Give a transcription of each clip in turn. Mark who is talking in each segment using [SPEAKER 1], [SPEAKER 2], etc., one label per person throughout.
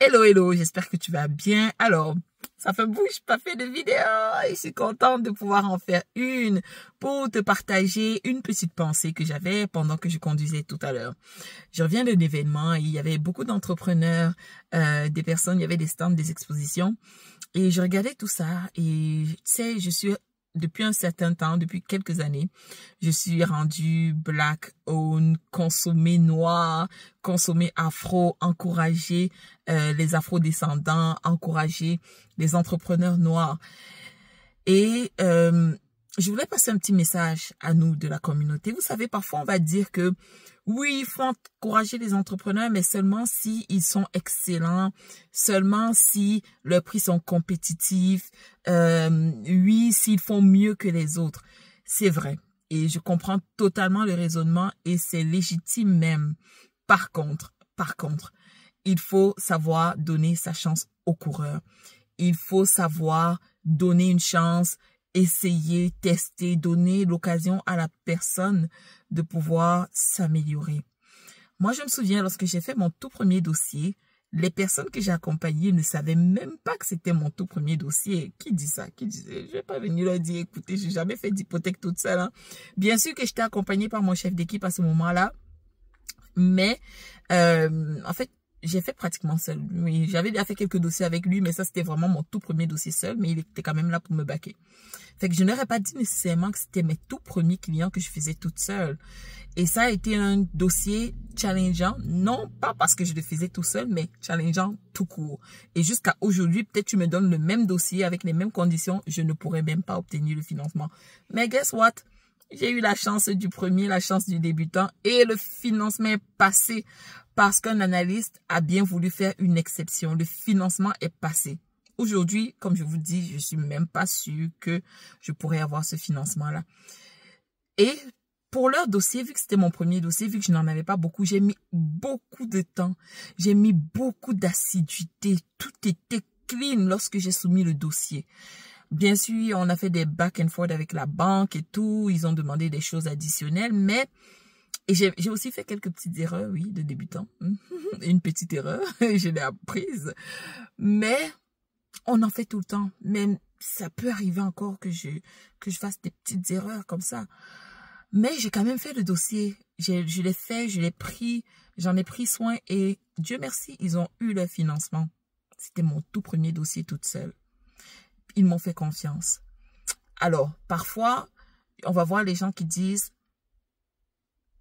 [SPEAKER 1] Hello, hello, j'espère que tu vas bien. Alors, ça fait un bout que je n'ai pas fait de vidéo et je suis contente de pouvoir en faire une pour te partager une petite pensée que j'avais pendant que je conduisais tout à l'heure. Je reviens d'un événement et il y avait beaucoup d'entrepreneurs, des personnes, il y avait des stands, des expositions et je regardais tout ça et tu sais, je suis depuis un certain temps, depuis quelques années, je suis rendue black owned, consommée noir, consommée afro, encourager les afro-descendants, encourager les entrepreneurs noirs. Et je voulais passer un petit message à nous de la communauté. Vous savez, parfois on va dire que oui, il faut encourager les entrepreneurs, mais seulement si ils sont excellents, seulement si leurs prix sont compétitifs, oui, s'ils font mieux que les autres. C'est vrai. Et je comprends totalement le raisonnement et c'est légitime même. Par contre, il faut savoir donner sa chance au coureur. Il faut savoir donner une chance, essayer, tester, donner l'occasion à la personne de pouvoir s'améliorer. Moi, je me souviens, lorsque j'ai fait mon tout premier dossier, les personnes que j'ai accompagnées ne savaient même pas que c'était mon tout premier dossier. Qui dit ça? Qui disait? Je vais pas venir leur dire, écoutez, j'ai jamais fait d'hypothèque toute seule. Hein. Bien sûr que j'étais accompagnée par mon chef d'équipe à ce moment-là, mais en fait, j'ai fait pratiquement seul. Oui, j'avais déjà fait quelques dossiers avec lui, mais ça, c'était vraiment mon tout premier dossier seul, mais il était quand même là pour me backer. Fait que je n'aurais pas dit nécessairement que c'était mes tout premiers clients que je faisais toute seule. Et ça a été un dossier challengeant, non pas parce que je le faisais tout seul, mais challengeant tout court. Et jusqu'à aujourd'hui, peut-être tu me donnes le même dossier avec les mêmes conditions, je ne pourrais même pas obtenir le financement. Mais guess what? J'ai eu la chance du premier, la chance du débutant et le financement est passé parce qu'un analyste a bien voulu faire une exception. Le financement est passé. Aujourd'hui, comme je vous dis, je suis même pas sûre que je pourrais avoir ce financement-là. Et pour leur dossier, vu que c'était mon premier dossier, vu que je n'en avais pas beaucoup, j'ai mis beaucoup de temps. J'ai mis beaucoup d'assiduité. Tout était clean lorsque j'ai soumis le dossier. Bien sûr, on a fait des back and forth avec la banque et tout. Ils ont demandé des choses additionnelles, mais et j'ai aussi fait quelques petites erreurs, oui, de débutant. Une petite erreur, je l'ai apprise. Mais on en fait tout le temps. Même ça peut arriver encore que je fasse des petites erreurs comme ça. Mais j'ai quand même fait le dossier. Je l'ai fait, je l'ai pris, j'en ai pris soin et Dieu merci, ils ont eu le financement. C'était mon tout premier dossier toute seule. Ils m'ont fait confiance. Alors, parfois, on va voir les gens qui disent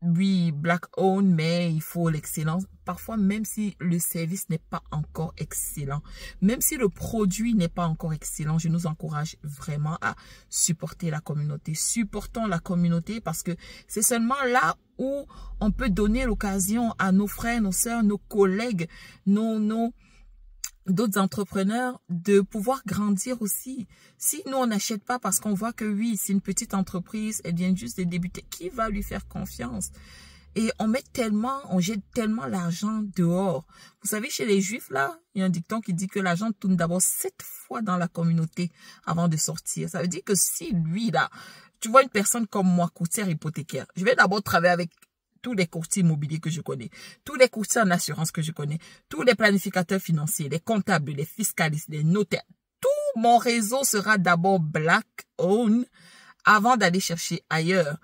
[SPEAKER 1] oui, black owned, mais il faut l'excellence. Parfois, même si le service n'est pas encore excellent, même si le produit n'est pas encore excellent, je nous encourage vraiment à supporter la communauté. Supportons la communauté parce que c'est seulement là où on peut donner l'occasion à nos frères, nos sœurs, nos collègues, d'autres entrepreneurs de pouvoir grandir aussi. Si nous, on n'achète pas parce qu'on voit que oui, c'est une petite entreprise, elle vient juste de débuter, qui va lui faire confiance? Et on jette tellement l'argent dehors. Vous savez, chez les Juifs, là, il y a un dicton qui dit que l'argent tourne d'abord 7 fois dans la communauté avant de sortir. Ça veut dire que si lui, là, tu vois une personne comme moi, courtière hypothécaire, je vais d'abord travailler avec tous les courtiers immobiliers que je connais, tous les courtiers en assurance que je connais, tous les planificateurs financiers, les comptables, les fiscalistes, les notaires. Tout mon réseau sera d'abord black owned avant d'aller chercher ailleurs.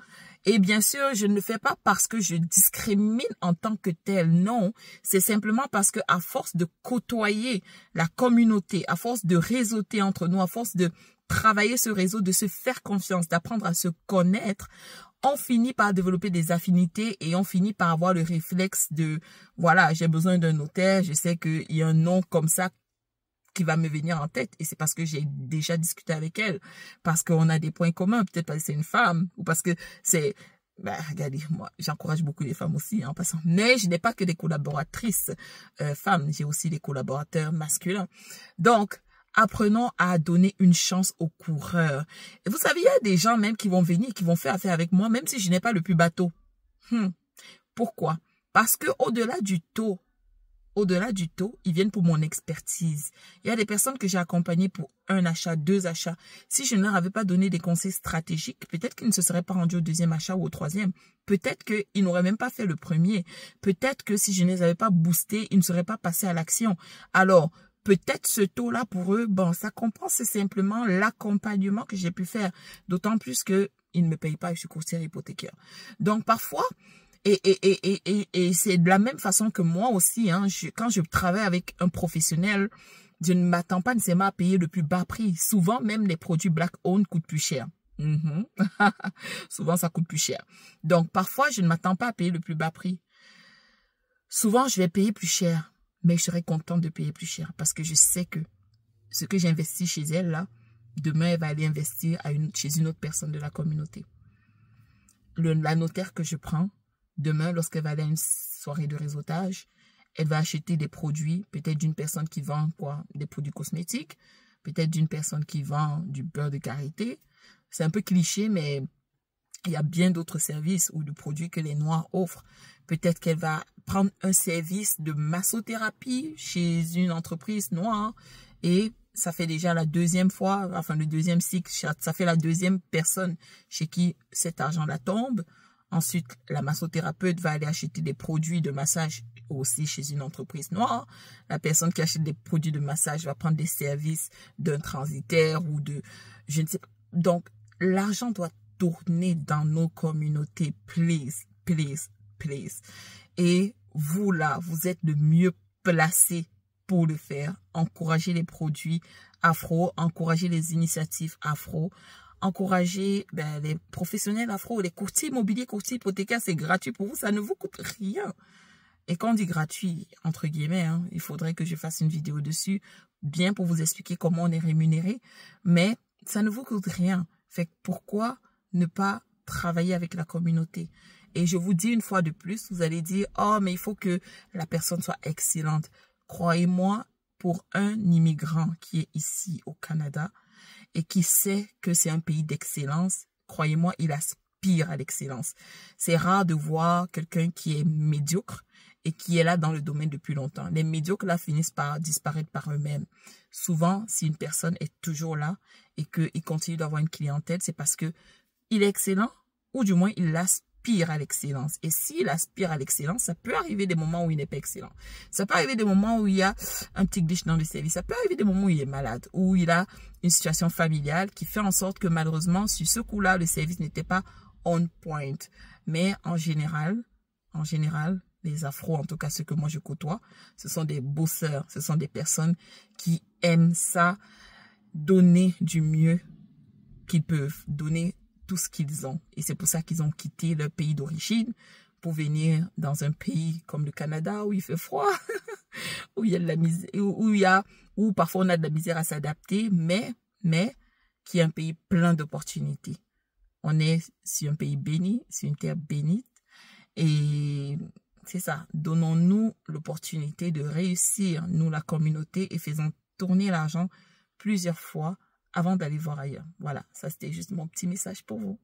[SPEAKER 1] Et bien sûr, je ne le fais pas parce que je discrimine en tant que tel. Non, c'est simplement parce que à force de côtoyer la communauté, à force de réseauter entre nous, à force de travailler ce réseau, de se faire confiance, d'apprendre à se connaître, on finit par développer des affinités et on finit par avoir le réflexe de, voilà, j'ai besoin d'un notaire, je sais qu'il y a un nom comme ça qui va me venir en tête et c'est parce que j'ai déjà discuté avec elle, parce qu'on a des points communs, peut-être parce que c'est une femme ou parce que c'est, regardez, moi, j'encourage beaucoup les femmes aussi en passant, mais je n'ai pas que des collaboratrices femmes, j'ai aussi des collaborateurs masculins. Donc, apprenons à donner une chance aux coureurs. Et vous savez, il y a des gens même qui vont venir, qui vont faire affaire avec moi, même si je n'ai pas le plus bateau. Pourquoi? Parce que au-delà du taux, au-delà du taux, ils viennent pour mon expertise. Il y a des personnes que j'ai accompagnées pour 1 achat, 2 achats. Si je ne leur avais pas donné des conseils stratégiques, peut-être qu'ils ne se seraient pas rendus au 2e achat ou au 3e. Peut-être qu'ils n'auraient même pas fait le premier. Peut-être que si je ne les avais pas boostés, ils ne seraient pas passés à l'action. Alors, peut-être ce taux-là pour eux, bon, ça compense simplement l'accompagnement que j'ai pu faire. D'autant plus qu'ils ne me payent pas, je suis courtière hypothécaire. Donc, parfois... Et c'est de la même façon que moi aussi, hein, quand je travaille avec un professionnel, je ne m'attends pas nécessairement à payer le plus bas prix. Souvent, même les produits Black Owned coûtent plus cher. Souvent, ça coûte plus cher. Donc, parfois, je ne m'attends pas à payer le plus bas prix. Souvent, je vais payer plus cher, mais je serai contente de payer plus cher parce que je sais que ce que j'investis chez elle, là, demain, elle va aller investir chez une autre personne de la communauté. La notaire que je prends, demain, lorsqu'elle va aller à une soirée de réseautage, elle va acheter des produits, peut-être d'une personne qui vend quoi, des produits cosmétiques, peut-être d'une personne qui vend du beurre de karité. C'est un peu cliché, mais il y a bien d'autres services ou de produits que les Noirs offrent. Peut-être qu'elle va prendre un service de massothérapie chez une entreprise noire et ça fait déjà la 2e fois, enfin le 2e cycle, ça fait la 2e personne chez qui cet argent-là tombe. Ensuite, la massothérapeute va aller acheter des produits de massage aussi chez une entreprise noire. La personne qui achète des produits de massage va prendre des services d'un transitaire ou de... je ne sais pas. Donc, l'argent doit tourner dans nos communautés. Please, please, please. Et vous là, vous êtes le mieux placé pour le faire. Encouragez les produits afro, encouragez les initiatives afro. Encourager les professionnels afro, les courtiers immobiliers, courtiers hypothécaires, c'est gratuit pour vous, ça ne vous coûte rien. Et quand on dit gratuit, entre guillemets, hein, il faudrait que je fasse une vidéo dessus, bien pour vous expliquer comment on est rémunéré, mais ça ne vous coûte rien. Fait que pourquoi ne pas travailler avec la communauté? Et je vous dis une fois de plus, vous allez dire, oh, mais il faut que la personne soit excellente. Croyez-moi, pour un immigrant qui est ici au Canada, et qui sait que c'est un pays d'excellence, croyez-moi, il aspire à l'excellence. C'est rare de voir quelqu'un qui est médiocre et qui est là dans le domaine depuis longtemps. Les médiocres là finissent par disparaître par eux-mêmes. Souvent, si une personne est toujours là et qu'il continue d'avoir une clientèle, c'est parce que il est excellent ou du moins il aspire à l'excellence. Et s'il aspire à l'excellence, ça peut arriver des moments où il n'est pas excellent. Ça peut arriver des moments où il y a un petit glitch dans le service. Ça peut arriver des moments où il est malade, où il a une situation familiale qui fait en sorte que malheureusement, sur ce coup-là, le service n'était pas on point. Mais en général, les afros, en tout cas ceux que moi je côtoie, ce sont des bosseurs, ce sont des personnes qui aiment ça, donner du mieux qu'ils peuvent, donner tout ce qu'ils ont. Et c'est pour ça qu'ils ont quitté leur pays d'origine pour venir dans un pays comme le Canada où il fait froid, où il y a de la misère, où parfois on a de la misère à s'adapter, mais qui est un pays plein d'opportunités. On est sur un pays béni, sur une terre bénite. Et c'est ça. Donnons-nous l'opportunité de réussir, nous, la communauté, et faisons tourner l'argent plusieurs fois avant d'aller voir ailleurs. Voilà, ça c'était juste mon petit message pour vous.